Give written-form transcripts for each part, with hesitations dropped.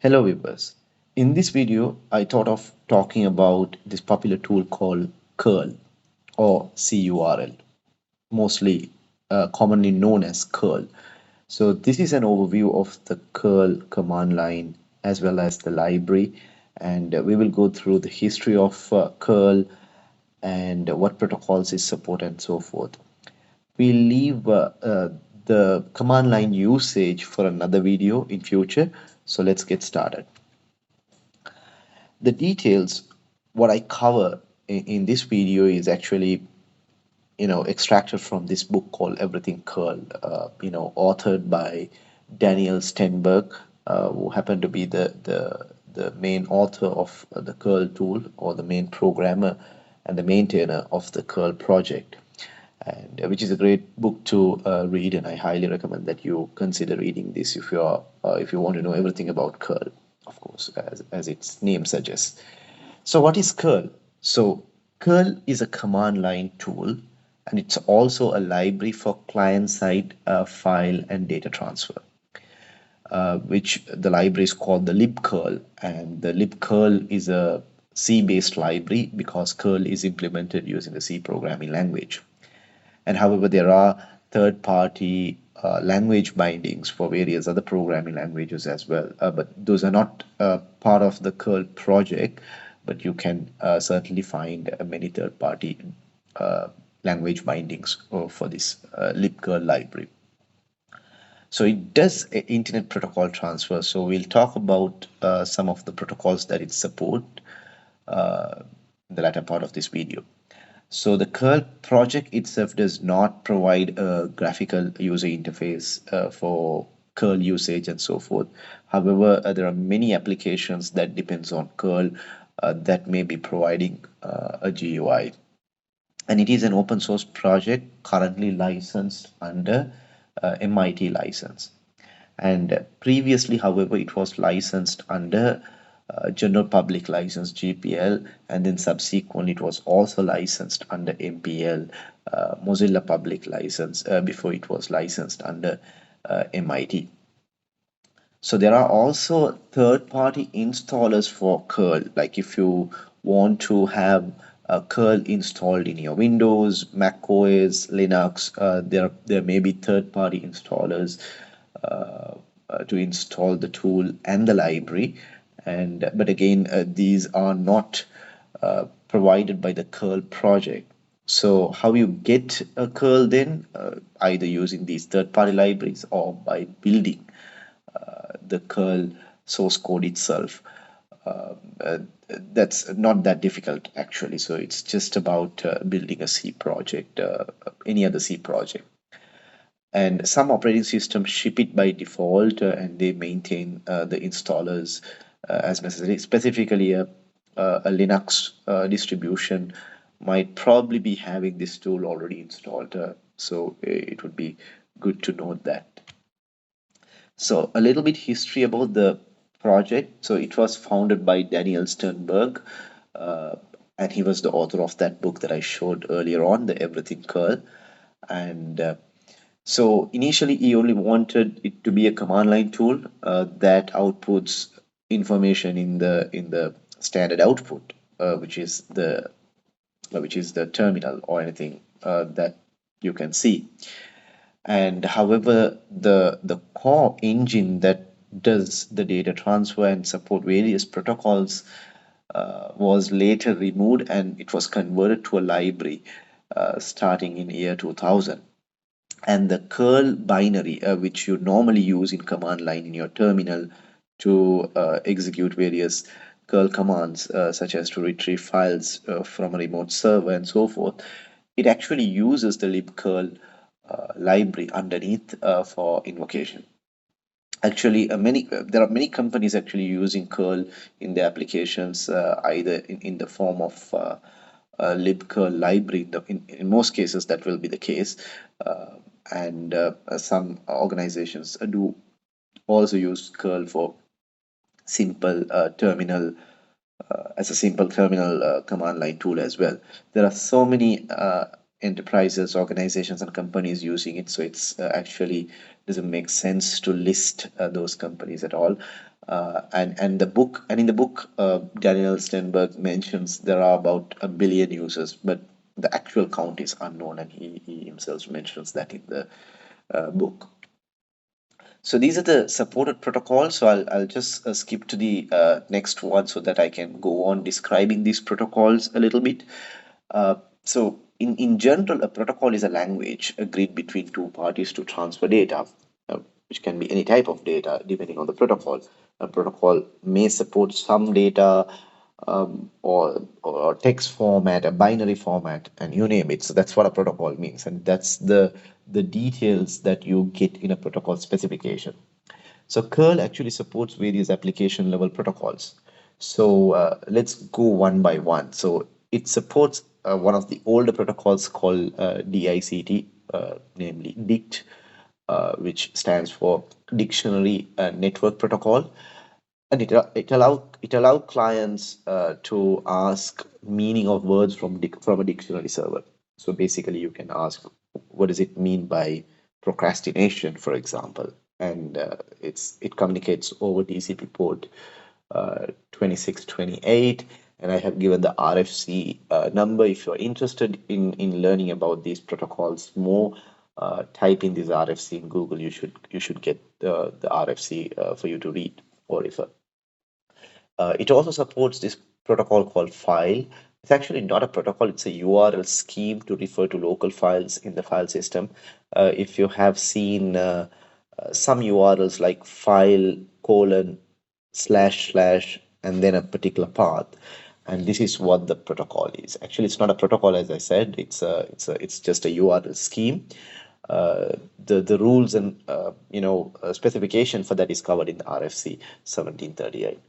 Hello viewers. In this video, I thought of talking about this popular tool called curl or cURL, mostly commonly known as curl. So this is an overview of the curl command line as well as the library, and we will go through the history of curl and what protocols it support and so forth. We'll leave the command line usage for another video in future. So let's get started. The details, what I cover in this video is actually, extracted from this book called Everything Curl, authored by Daniel Stenberg, who happened to be the main author of the curl tool, or the main programmer and the maintainer of the curl project, and which is a great book to read, and I highly recommend that you consider reading this if you want to know everything about curl, of course, as its name suggests. So what is curl? So curl is a command line tool, and it's also a library for client-side file and data transfer, which the library is called the libcurl, and the libcurl is a C-based library because curl is implemented using the C programming language. And however, there are third-party language bindings for various other programming languages as well. But those are not part of the curl project, but you can certainly find many third-party uh, language bindings for this libcurl library. So it does internet protocol transfer. So we'll talk about some of the protocols that it support in the latter part of this video. So the curl project itself does not provide a graphical user interface for curl usage and so forth. However, there are many applications that depends on curl that may be providing a GUI. And it is an open source project currently licensed under MIT license. And previously, however, it was licensed under General Public License GPL, and then subsequently it was also licensed under MPL, Mozilla Public License, before it was licensed under MIT. So there are also third-party installers for curl. Like if you want to have curl installed in your Windows, Mac OS, Linux, there may be third-party installers to install the tool and the library. And but again, these are not provided by the curl project. So how you get a curl then, either using these third-party libraries or by building the curl source code itself. That's not that difficult actually. So it's just about building a C project, any other C project. And some operating systems ship it by default, and they maintain the installers as necessary. Specifically, a Linux distribution might probably be having this tool already installed. So it would be good to note that. So a little bit history about the project. So it was founded by Daniel Sternberg, uh, and he was the author of that book that I showed earlier on, the Everything Curl. And so initially, he only wanted it to be a command line tool that outputs information in the standard output, which is the terminal or anything that you can see. And however, the core engine that does the data transfer and support various protocols was later removed, and it was converted to a library starting in year 2000. And the curl binary, which you normally use in command line in your terminal to execute various curl commands, such as to retrieve files from a remote server and so forth, it actually uses the libcurl library underneath for invocation. Actually, there are many companies actually using curl in their applications, either in the form of libcurl library. In most cases, that will be the case, and some organizations do also use curl for simple terminal as a simple terminal command line tool as well. There are so many enterprises, organizations, and companies using it. So it's actually doesn't make sense to list those companies at all. And in the book, Daniel Stenberg mentions there are about 1 billion users, but the actual count is unknown, and he himself mentions that in the book. So these are the supported protocols. So I'll just skip to the next one so that I can go on describing these protocols a little bit. So in general, a protocol is a language agreed between two parties to transfer data, which can be any type of data depending on the protocol. A protocol may support some data, or text format, a binary format, and you name it. So that's what a protocol means, and that's the details that you get in a protocol specification. So curl actually supports various application level protocols. So let's go one by one. So it supports one of the older protocols called DICT, namely DICT, which stands for Dictionary Network Protocol, and it allow clients to ask meaning of words from a dictionary server. So basically, you can ask, what does it mean by procrastination, for example, and it communicates over TCP port 2628, and I have given the RFC number. If you're interested in learning about these protocols more, type in this RFC in Google. You should get the RFC for you to read or refer. It also supports this protocol called file. It's actually not a protocol, it's a URL scheme to refer to local files in the file system. If you have seen some URLs like file colon slash slash and then a particular path, and this is what the protocol is. Actually, it's not a protocol, as I said. It's just a URL scheme. The rules and specification for that is covered in the RFC 1738.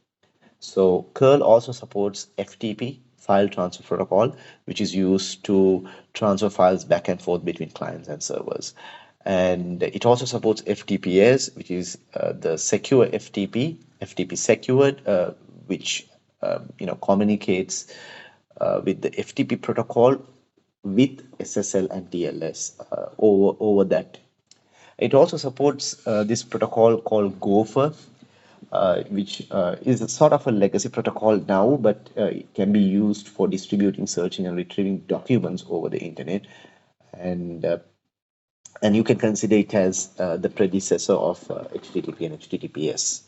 So curl also supports FTP, file transfer protocol, which is used to transfer files back and forth between clients and servers. And it also supports FTPS, which is the secure FTP secured, which communicates with the FTP protocol with SSL and TLS over that. It also supports this protocol called Gopher, which is a sort of a legacy protocol now, but it can be used for distributing, searching, and retrieving documents over the internet. And and you can consider it as the predecessor of HTTP and HTTPS,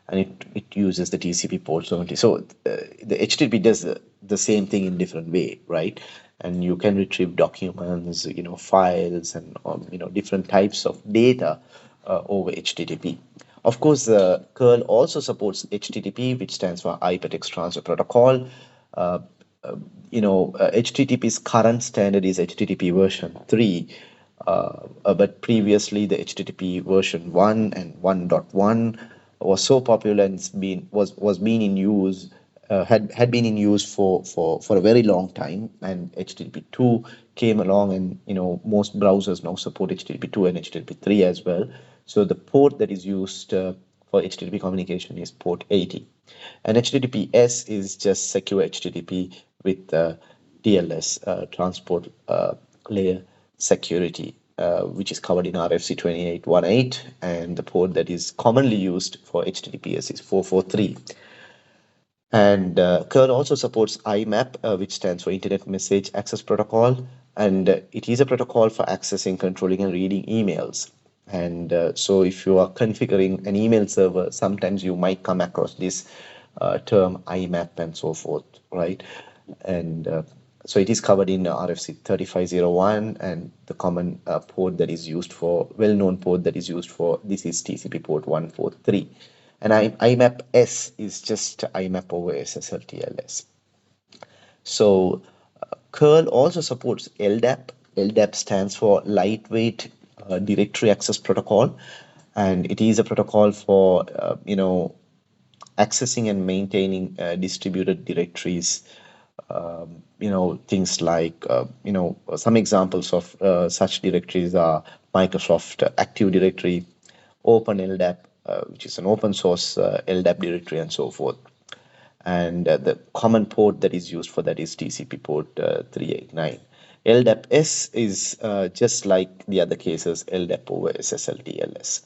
and it uses the TCP port 70. So the HTTP does the same thing in different way, right? And you can retrieve documents, files, and different types of data over HTTP. Of course, curl also supports HTTP, which stands for Hypertext Transfer Protocol. HTTP's current standard is HTTP version 3, but previously the HTTP version 1 and 1.1 was so popular and was being in use had been in use for a very long time, and HTTP 2 came along, and most browsers now support HTTP 2 and HTTP 3 as well. So the port that is used for HTTP communication is port 80, and HTTPS is just secure HTTP with TLS, transport layer security, which is covered in RFC 2818, and the port that is commonly used for HTTPS is 443. And curl also supports IMAP, which stands for Internet Message Access Protocol, and it is a protocol for accessing, controlling, and reading emails. And so if you are configuring an email server, sometimes you might come across this term IMAP and so forth, right? And so it is covered in RFC 3501, and the common port that is used for, well-known port that is used for this is TCP port 143. And IMAP S is just IMAP over SSL/TLS. So curl also supports LDAP. LDAP stands for Lightweight Directory Access Protocol, and it is a protocol for accessing and maintaining distributed directories. Things like some examples of such directories are Microsoft Active Directory, Open LDAP, which is an open source LDAP directory, and so forth. And the common port that is used for that is TCP port 389. LDAP-S is just like the other cases, LDAP over SSL-TLS.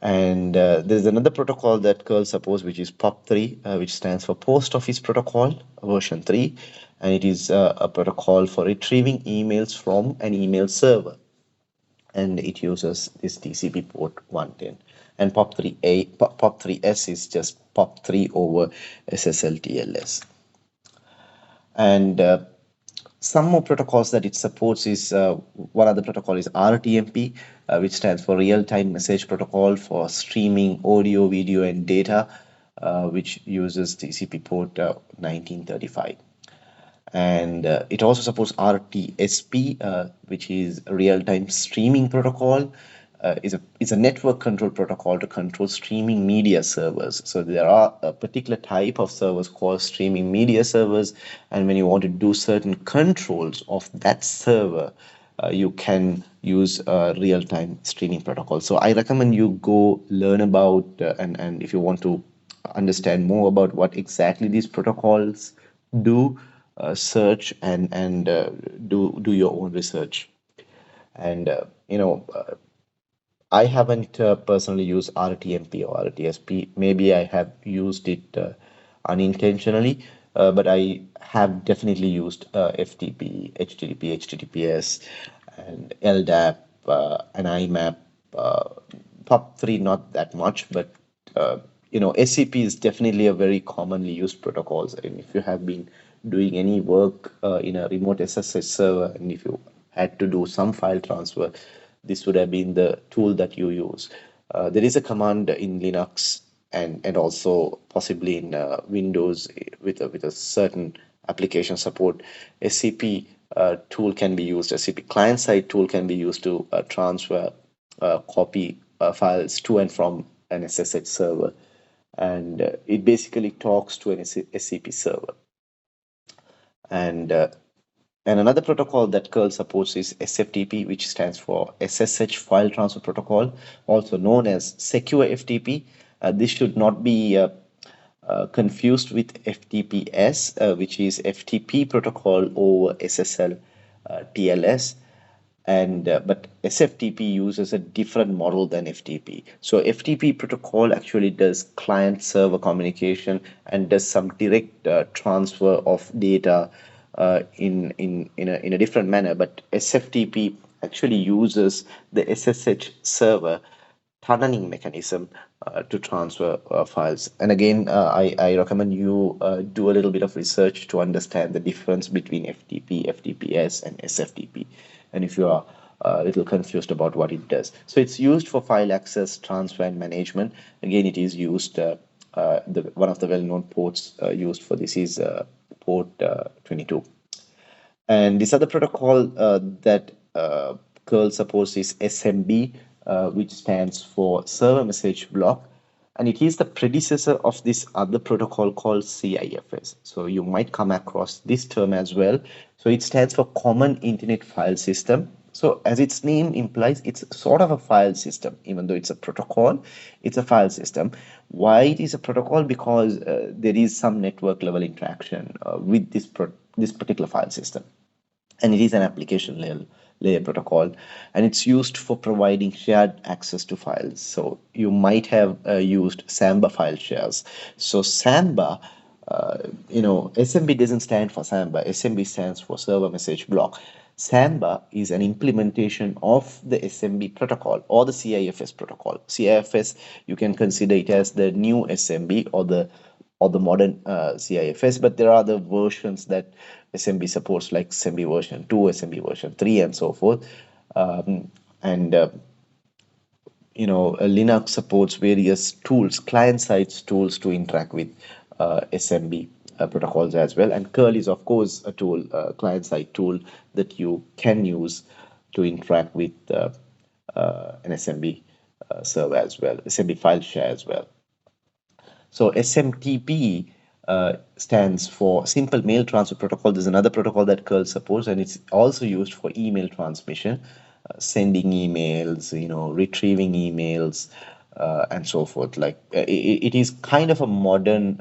And there's another protocol that curl supports, which is POP3, which stands for Post Office Protocol version 3. And it is a protocol for retrieving emails from an email server. And it uses this TCP port 110. And POP3S is just POP3 over SSL-TLS. And some more protocols that it supports is one other protocol is RTMP, which stands for Real-Time Message Protocol for streaming audio, video, and data, which uses TCP port 1935. And it also supports RTSP, which is real-time streaming protocol. Is a network control protocol to control streaming media servers. So there are a particular type of servers called streaming media servers, and when you want to do certain controls of that server, you can use real-time streaming protocol. So I recommend you go learn about and if you want to understand more about what exactly these protocols do, search and do your own research. And I haven't personally used RTMP or RTSP. Maybe I have used it unintentionally, but I have definitely used FTP, HTTP, HTTPS, and LDAP, and IMAP. POP3 not that much, but SCP is definitely a very commonly used protocols. And if you have been doing any work in a remote SSH server, and if you had to do some file transfer, this would have been the tool that you use. There is a command in Linux and also possibly in Windows with a certain application support. SCP tool can be used. SCP client side tool can be used to transfer copy files to and from an SSH server, and it basically talks to an SCP server. And another protocol that curl supports is SFTP, which stands for SSH File Transfer Protocol, also known as Secure FTP. This should not be confused with FTPS, which is FTP protocol over SSL TLS. And but SFTP uses a different model than FTP. So FTP protocol actually does client server communication and does some direct transfer of data in a different manner. But SFTP actually uses the SSH server tunneling mechanism to transfer files. And again, I recommend you do a little bit of research to understand the difference between FTP, FTPS, and SFTP. And if you are a little confused about what it does. So it's used for file access, transfer, and management. Again, it is used, one of the well-known ports used for this is port 22. And this other protocol that curl supports is SMB, which stands for Server Message Block. And it is the predecessor of this other protocol called CIFS. So you might come across this term as well. So it stands for Common Internet File System. So as its name implies, it's sort of a file system. Even though it's a protocol, it's a file system. Why it is a protocol? Because there is some network level interaction with this particular file system. And it is an application layer protocol, and it's used for providing shared access to files. So you might have used Samba file shares. So Samba, SMB doesn't stand for Samba. SMB stands for Server Message Block. Samba is an implementation of the SMB protocol or the CIFS protocol. CIFS, you can consider it as the new SMB or the modern CIFS, but there are other versions that SMB supports, like SMB version 2, SMB version 3, and so forth. Linux supports various tools, client-side tools to interact with SMB protocols as well. And curl is, of course, a tool, client-side tool that you can use to interact with an SMB server as well, SMB file share as well. So SMTP stands for Simple Mail Transfer Protocol. There's another protocol that curl supports, and it's also used for email transmission, sending emails, retrieving emails, and so forth. Like it is kind of a modern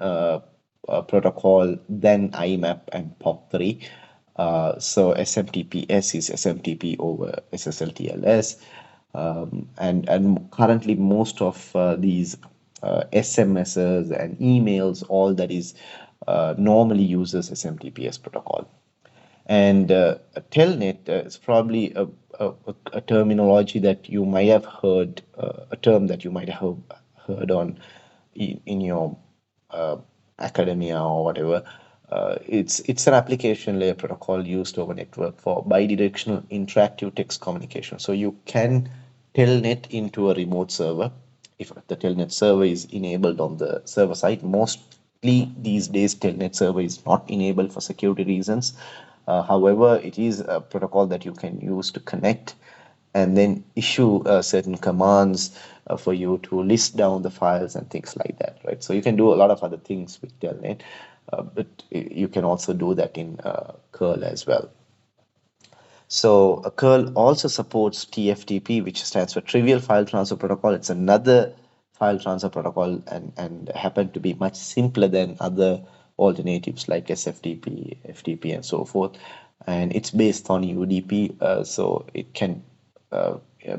protocol than IMAP and POP3. So SMTPS is SMTP over SSLTLS. And currently most of these SMSs and emails, all that is normally uses SMTPS protocol. And telnet is probably a terminology that you might have heard, a term that you might have heard on in your uh, academia or whatever. It's an application layer protocol used over network for bidirectional interactive text communication. So you can telnet into a remote server if the telnet server is enabled on the server side. Mostly these days, telnet server is not enabled for security reasons. However, it is a protocol that you can use to connect and then issue certain commands for you to list down the files and things like that, right? So you can do a lot of other things with telnet, but you can also do that in curl as well. So curl also supports TFTP, which stands for Trivial File Transfer Protocol. It's another file transfer protocol and happen to be much simpler than other alternatives like SFTP, FTP, and so forth. And it's based on UDP, so it can,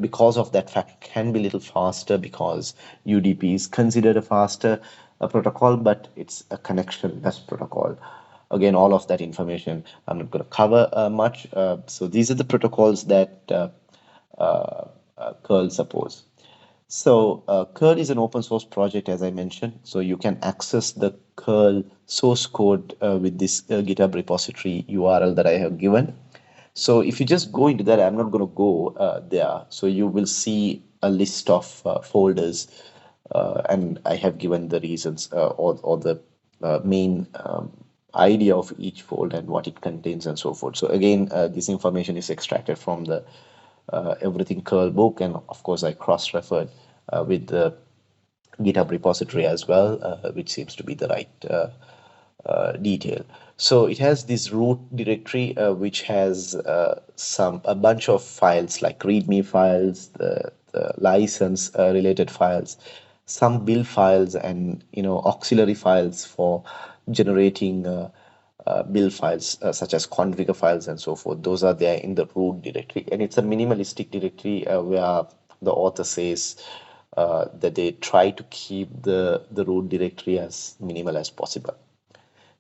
because of that fact, can be a little faster because UDP is considered a faster protocol, but it's a connectionless protocol. Again, all of that information I'm not going to cover much. So these are the protocols that curl supports. So curl is an open source project, as I mentioned. So you can access the curl source code with this GitHub repository URL that I have given. So if you just go into that, I'm not going to go there. So you will see a list of folders, and I have given the reasons, or the main idea of each folder and what it contains and so forth. So again, this information is extracted from the Everything Curl book, and of course I cross-referred with the GitHub repository as well, which seems to be the right detail. So it has this root directory, which has a bunch of files like README files, the license related files, some build files, and auxiliary files for generating build files such as configure files and so forth. Those are there in the root directory, and it's a minimalistic directory where the author says that they try to keep the root directory as minimal as possible.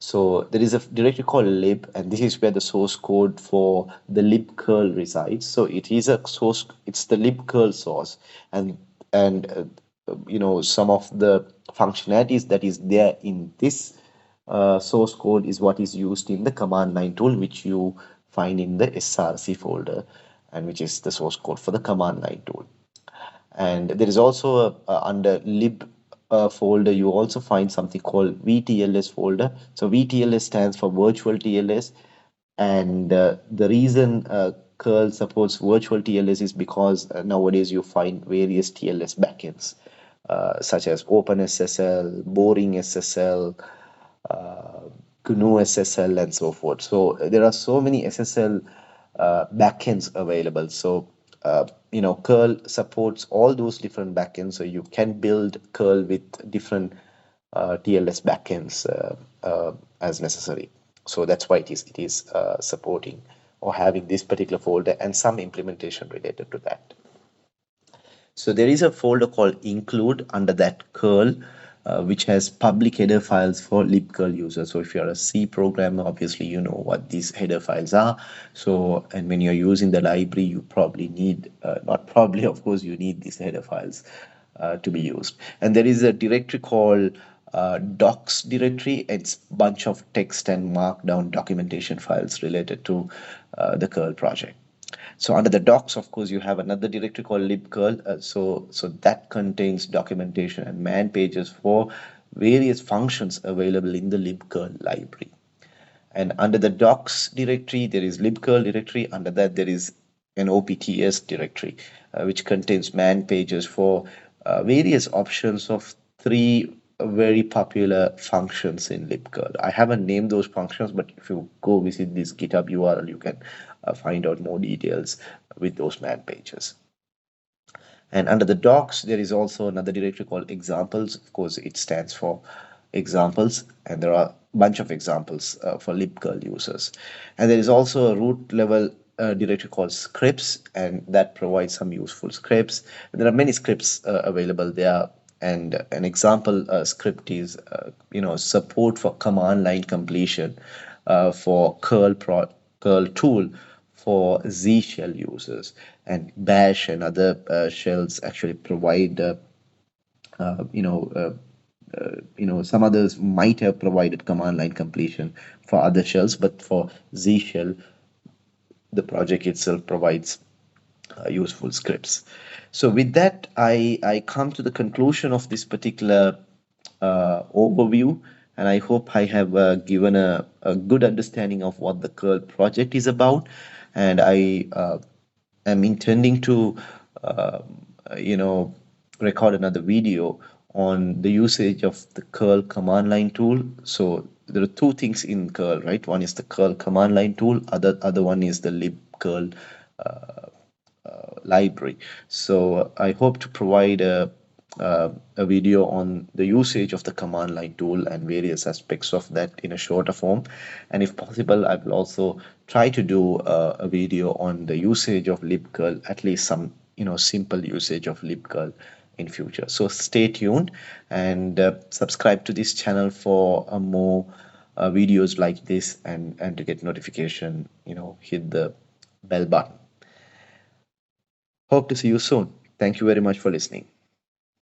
So there is a directory called lib, and this is where the source code for the libcurl resides. So it is a source, it's the libcurl source, and some of the functionalities that is there in this source code is what is used in the command line tool, which you find in the src folder, and which is the source code for the command line tool. And there is also under lib folder, you also find something called VTLS folder. So VTLS stands for virtual TLS. And the reason curl supports virtual TLS is because nowadays you find various TLS backends, such as OpenSSL, Boring SSL, uh, GNU SSL, and so forth. So there are so many SSL backends available. So curl supports all those different backends. So you can build curl with different TLS backends as necessary. So that's why it is supporting or having this particular folder and some implementation related to that. So there is a folder called include under that curl, which has public header files for libcurl users. So if you're a C programmer, obviously you know what these header files are. So, and when you're using the library, you probably need, not probably, of course, you need these header files to be used. And there is a directory called docs directory. It's a bunch of text and markdown documentation files related to the curl project. So under the docs, of course, you have another directory called libcurl. So that contains documentation and man pages for various functions available in the libcurl library. And under the docs directory, there is libcurl directory. Under that, there is an OPTS directory, which contains man pages for various options of three very popular functions in libcurl. I haven't named those functions, but if you go visit this GitHub URL, you can find out more details with those man pages. And under the docs, there is also another directory called examples. Of course, it stands for examples, and there are bunch of examples for libcurl users. And there is also a root level directory called scripts, and that provides some useful scripts. There are many scripts available there, and an example script is support for command line completion for curl tool for Z shell users, and bash and other shells actually provide uh, you know uh, some others might have provided command line completion for other shells, but for Z shell, the project itself provides useful scripts. So with that, I come to the conclusion of this particular overview, and I hope I have given a good understanding of what the curl project is about. And I am intending to you know record another video on the usage of the curl command line tool. So there are two things in curl, right? One is the curl command line tool, other one is the libcurl library. So I hope to provide a video on the usage of the command line tool and various aspects of that in a shorter form. And if possible, I will also try to do a video on the usage of libcurl, at least some simple usage of libcurl in future. So stay tuned and subscribe to this channel for more videos like this, and to get notification, hit the bell button. Hope to see you soon. Thank you very much for listening.